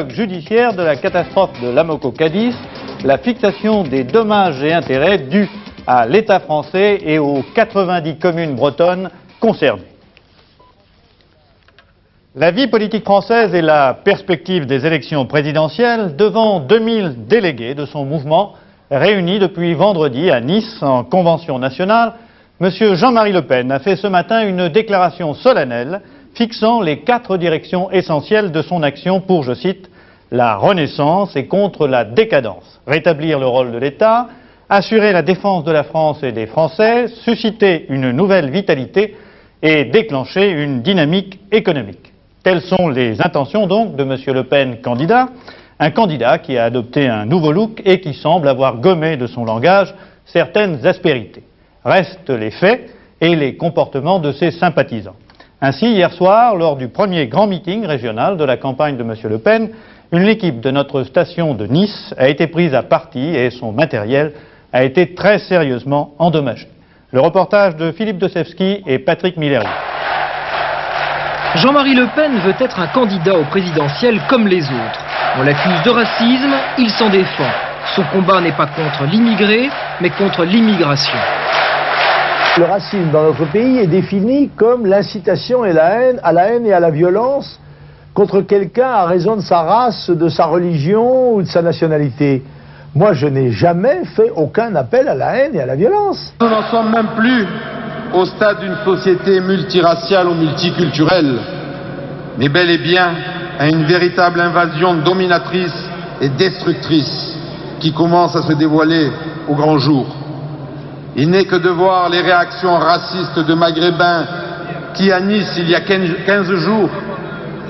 Judiciaire de la catastrophe de l'Amoco-Cadiz, la fixation des dommages et intérêts dus à l'État français et aux 90 communes bretonnes concernées. La vie politique française et la perspective des élections présidentielles devant 2000 délégués de son mouvement réunis depuis vendredi à Nice en convention nationale, M. Jean-Marie Le Pen a fait ce matin une déclaration solennelle fixant les 4 directions essentielles de son action pour, je cite, la renaissance et contre la décadence. Rétablir le rôle de l'État, assurer la défense de la France et des Français, susciter une nouvelle vitalité et déclencher une dynamique économique. Telles sont les intentions donc de M. Le Pen, candidat, un candidat qui a adopté un nouveau look et qui semble avoir gommé de son langage certaines aspérités. Restent les faits et les comportements de ses sympathisants. Ainsi, hier soir, lors du premier grand meeting régional de la campagne de M. Le Pen, une équipe de notre station de Nice a été prise à partie et son matériel a été très sérieusement endommagé. Le reportage de Philippe Dosevski et Patrick Milleri. Jean-Marie Le Pen veut être un candidat au présidentiel comme les autres. On l'accuse de racisme, il s'en défend. Son combat n'est pas contre l'immigré, mais contre l'immigration. Le racisme dans notre pays est défini comme l'incitation à la haine et à la violence contre quelqu'un à raison de sa race, de sa religion ou de sa nationalité. Moi, je n'ai jamais fait aucun appel à la haine et à la violence. Nous n'en sommes même plus au stade d'une société multiraciale ou multiculturelle, mais bel et bien à une véritable invasion dominatrice et destructrice qui commence à se dévoiler au grand jour. Il n'est que de voir les réactions racistes de Maghrébins qui, à Nice, il y a 15 jours,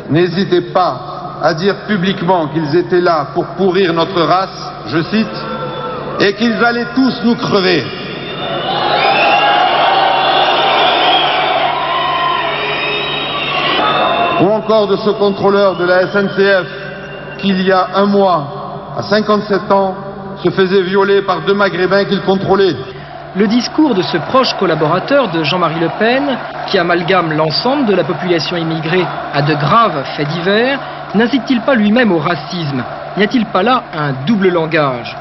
n'hésitaient pas à dire publiquement qu'ils étaient là pour pourrir notre race, je cite, et qu'ils allaient tous nous crever. Ou encore de ce contrôleur de la SNCF qui, il y a un mois, à 57 ans, se faisait violer par 2 Maghrébins qu'il contrôlait. Le discours de ce proche collaborateur de Jean-Marie Le Pen, qui amalgame l'ensemble de la population immigrée à de graves faits divers, n'incite-t-il pas lui-même au racisme? N'y a-t-il pas là un double langage?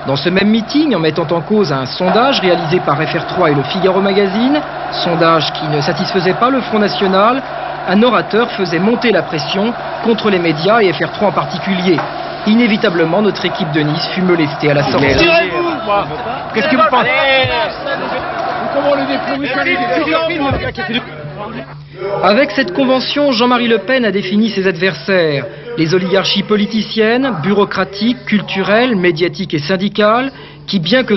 Dans ce même meeting, en mettant en cause un sondage réalisé par FR3 et le Figaro Magazine, sondage qui ne satisfaisait pas le Front National, un orateur faisait monter la pression contre les médias et FR3 en particulier. Inévitablement, notre équipe de Nice fut molestée à la sortie. Qu'est-ce que vous pensez? Avec cette convention, Jean-Marie Le Pen a défini ses adversaires. Les oligarchies politiciennes, bureaucratiques, culturelles, médiatiques et syndicales, qui, bien que